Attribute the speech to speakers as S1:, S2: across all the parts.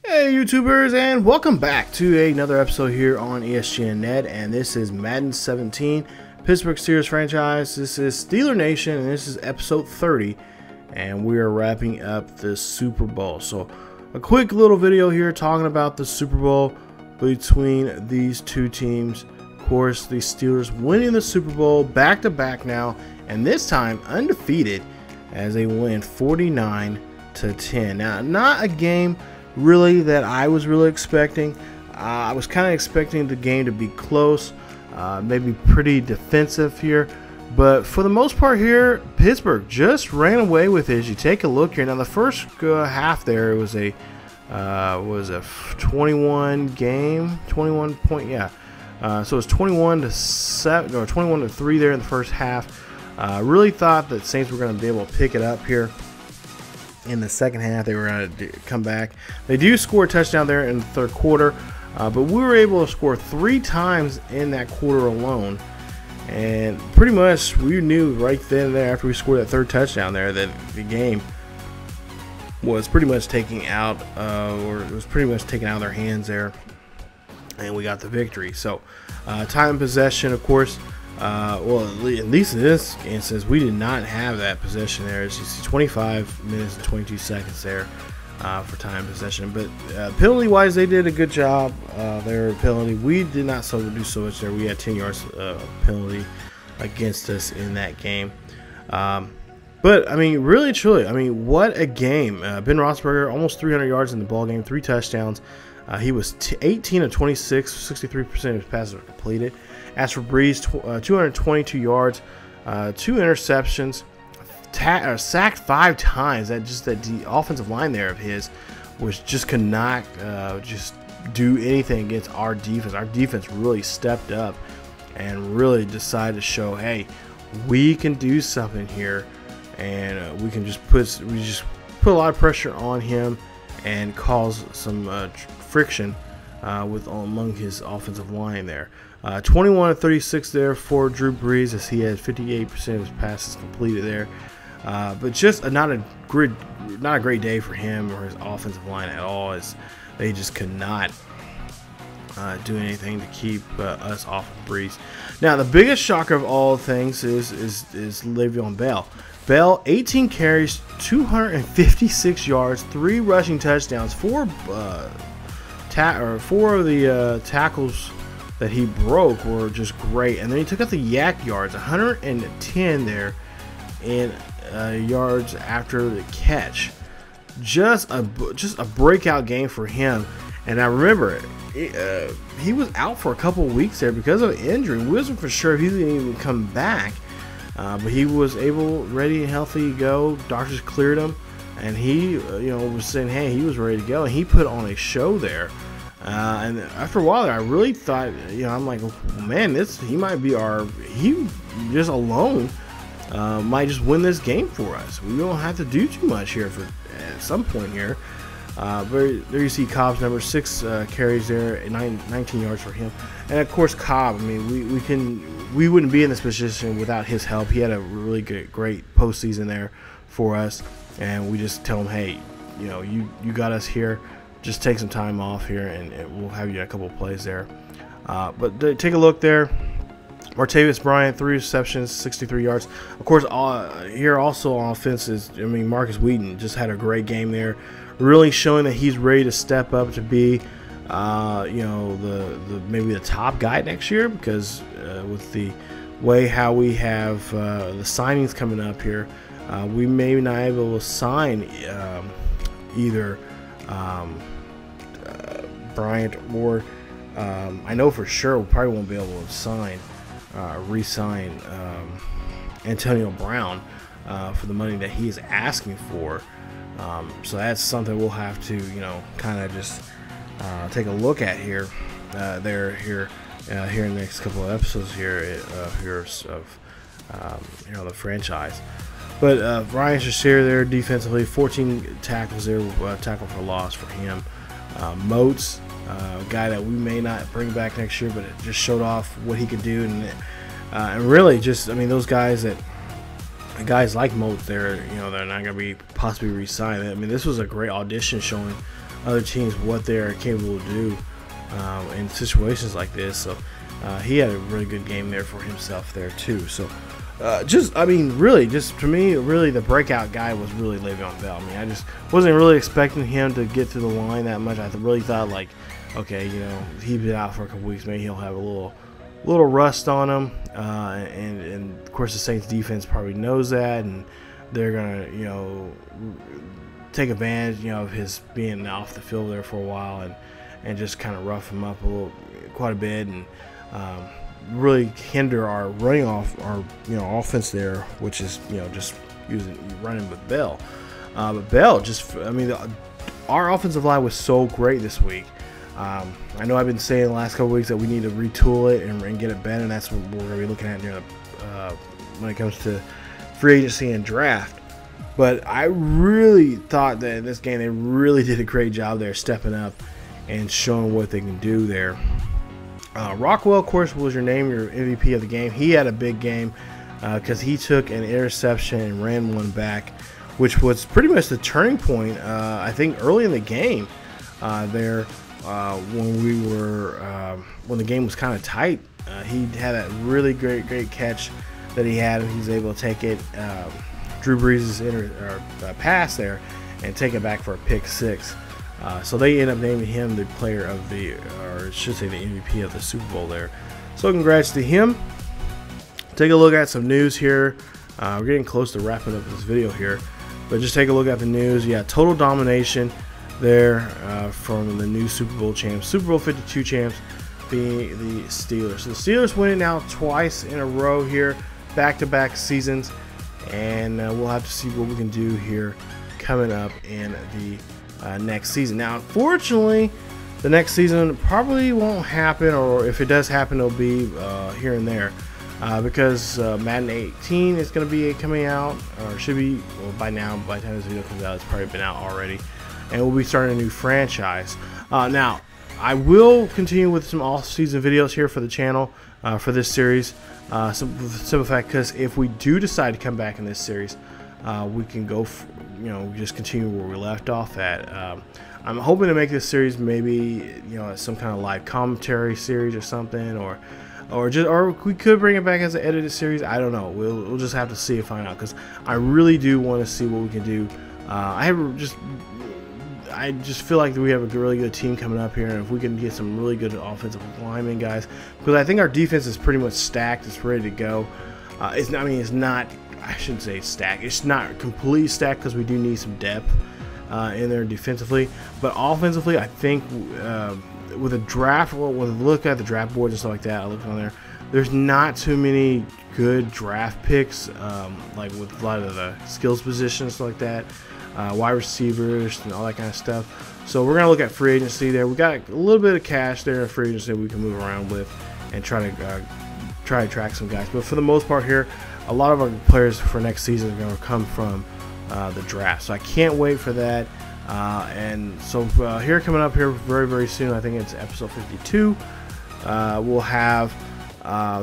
S1: Hey YouTubers, and welcome back to another episode here on ESGNet, and this is Madden 17 Pittsburgh Steelers franchise. This is Steeler Nation, and this is episode 30, and we are wrapping up the Super Bowl. So a quick little video here talking about the Super Bowl between these two teams. Of course, the Steelers winning the Super Bowl back to back now, and this time undefeated as they win 49-10. Now, not a game really that I was really expecting. I was kind of expecting the game to be close, maybe pretty defensive here, but for the most part here, Pittsburgh just ran away with it. As you take a look here, now the first half there, it was a 21 game, 21 point, yeah. So it was 21-7 or 21-3 there in the first half. Really thought that Saints were going to be able to pick it up here. In the second half, they were going to come back. They do score a touchdown there in the third quarter, but we were able to score 3 times in that quarter alone. And pretty much we knew right then and there after we scored that third touchdown there that the game was pretty much taking out, or it was pretty much taken out of their hands there, and we got the victory. So time of possession, of course. Well, at least in this instance, we did not have that possession there. As you see, 25 minutes and 22 seconds there for time possession. But penalty-wise, they did a good job. Their penalty, we did not do so much there. We had 10 yards penalty against us in that game. But I mean, really, truly, I mean, what a game! Ben Roethlisberger almost 300 yards in the ball game, 3 touchdowns. He was 18 of 26, 63% of his passes were completed. As for Breeze, 222 yards, 2 interceptions, sacked 5 times. That the offensive line there of his just could not just do anything against our defense. Our defense really stepped up and really decided to show, hey, we can do something here, and we can just put a lot of pressure on him and cause some friction among his offensive line there. 21 of 36 there for Drew Brees, as he had 58% of his passes completed there. But just not a great day for him or his offensive line at all, as they just could not do anything to keep us off of Brees. Now, the biggest shocker of all things is Le'Veon Bell. Bell, 18 carries, 256 yards, 3 rushing touchdowns, 4 of the tackles that he broke were just great, and then he took out the yak yards, 110 there in yards after the catch. Just a breakout game for him. And I remember he was out for a couple of weeks there because of injury. We wasn't for sure if he was going to even come back, but he was ready and healthy to go. Doctors cleared him, and he was saying, hey, he was ready to go, and he put on a show there. And after a while there, I really thought, I'm like, man, he might be he just alone might just win this game for us. We don't have to do too much here at some point here. But there you see Cobb's number 6 carries there, 19 yards for him. And of course, Cobb, I mean, we wouldn't be in this position without his help. He had a really great postseason there for us, and we just tell him, hey, you got us here. Just take some time off here, and we'll have you a couple of plays there. But take a look there. Martavis Bryant, 3 receptions, 63 yards. Of course, here also on offense is, Marcus Wheaton just had a great game there, really showing that he's ready to step up to be, maybe the top guy next year, because with the way how we have the signings coming up here, we may not be able to sign either Bryant or I know for sure we probably won't be able to re-sign Antonio Brown for the money that he is asking for. So that's something we'll have to kind of just take a look at here in the next couple of episodes here of the franchise. But Ryan Shazier there defensively, 14 tackles there, tackle for loss for him. Moats, a guy that we may not bring back next year, but it just showed off what he could do, and really just, those guys like Moats there, they're not going to be possibly re-signed. This was a great audition showing other teams what they're capable to do in situations like this. So he had a really good game there for himself there too. So I mean, really, just to me, really the breakout guy was really Le'Veon Bell. I mean, I just wasn't really expecting him to get to the line that much. I really thought, like, okay, you know, he's been out for a couple weeks, maybe he'll have a little rust on him, and of course the Saints defense probably knows that, and they're gonna, you know, take advantage, you know, of his being off the field there for a while, and just kind of rough him up quite a bit, and really hinder our running off our, you know, offense there, which is, you know, just running with Bell. But Bell just, I mean, our offensive line was so great this week. I know I've been saying the last couple weeks that we need to retool it and get it better, and that's what we're going to be looking at near when it comes to free agency and draft. But I really thought that in this game they really did a great job there, stepping up and showing what they can do there. Rockwell, of course, was your MVP of the game. He had a big game because he took an interception and ran one back, which was pretty much the turning point, I think, early in the game there. When the game was kind of tight, he had that really great catch that he had. He was able to take it, Drew Brees' pass there, and take it back for a pick six. So they end up naming him the player of the, or I should say the MVP of the Super Bowl there. So congrats to him. Take a look at some news here. We're getting close to wrapping up this video here, but just take a look at the news. Yeah, total domination there from the new Super Bowl champs, Super Bowl 52 champs, being the Steelers. So the Steelers win it now twice in a row here, back-to-back seasons, and we'll have to see what we can do here coming up in the next season. Now, unfortunately, the next season probably won't happen, or if it does happen, it'll be here and there, because Madden 18 is going to be coming out, or should be, well, by now, by the time this video comes out, it's probably been out already. And we'll be starting a new franchise. Now, I will continue with some off-season videos here for the channel for this series. Simple fact, because if we do decide to come back in this series, we can go, just continue where we left off at. I'm hoping to make this series maybe, some kind of live commentary series or something, or we could bring it back as an edited series. I don't know. We'll just have to see and find out, because I really do want to see what we can do. I just feel like we have a really good team coming up here, and if we can get some really good offensive linemen guys, because I think our defense is pretty much stacked. It's ready to go. It's not. I shouldn't say stacked. It's not completely stacked, because we do need some depth in there defensively. But offensively, I think with a draft, with a look at the draft boards and stuff like that, I looked on there. There's not too many good draft picks, like with a lot of the skills positions, stuff like that. Wide receivers and all that kind of stuff. So we're gonna look at free agency there. We got a little bit of cash there in free agency we can move around with and try to attract some guys. But for the most part here, a lot of our players for next season are gonna come from the draft. So I can't wait for that. And so here coming up here very soon, I think it's episode 52. We'll have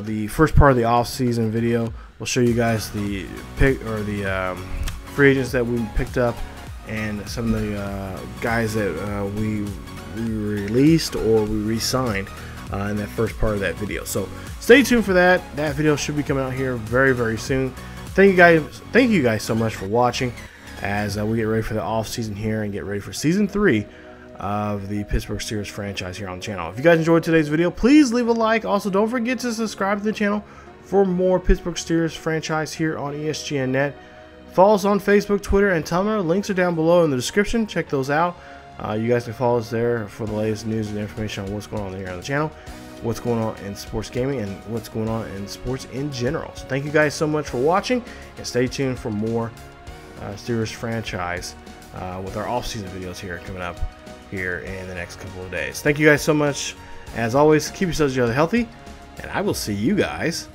S1: the first part of the off-season video. We'll show you guys the pick or the free agents that we picked up, and some of the guys that we released or we re-signed in that first part of that video. So stay tuned for that. That video should be coming out here very soon. Thank you guys so much for watching as we get ready for the off season here and get ready for season 3 of the Pittsburgh Steelers franchise here on the channel. If you guys enjoyed today's video, please leave a like. Also, don't forget to subscribe to the channel for more Pittsburgh Steelers franchise here on ESGNet. Follow us on Facebook, Twitter, and Tumblr. Links are down below in the description. Check those out. You guys can follow us there for the latest news and information on what's going on here on the channel, what's going on in sports gaming, and what's going on in sports in general. So thank you guys so much for watching, and stay tuned for more Steelers franchise with our off-season videos here coming up here in the next couple of days. Thank you guys so much. As always, keep yourselves healthy, and I will see you guys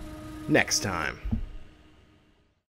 S1: next time.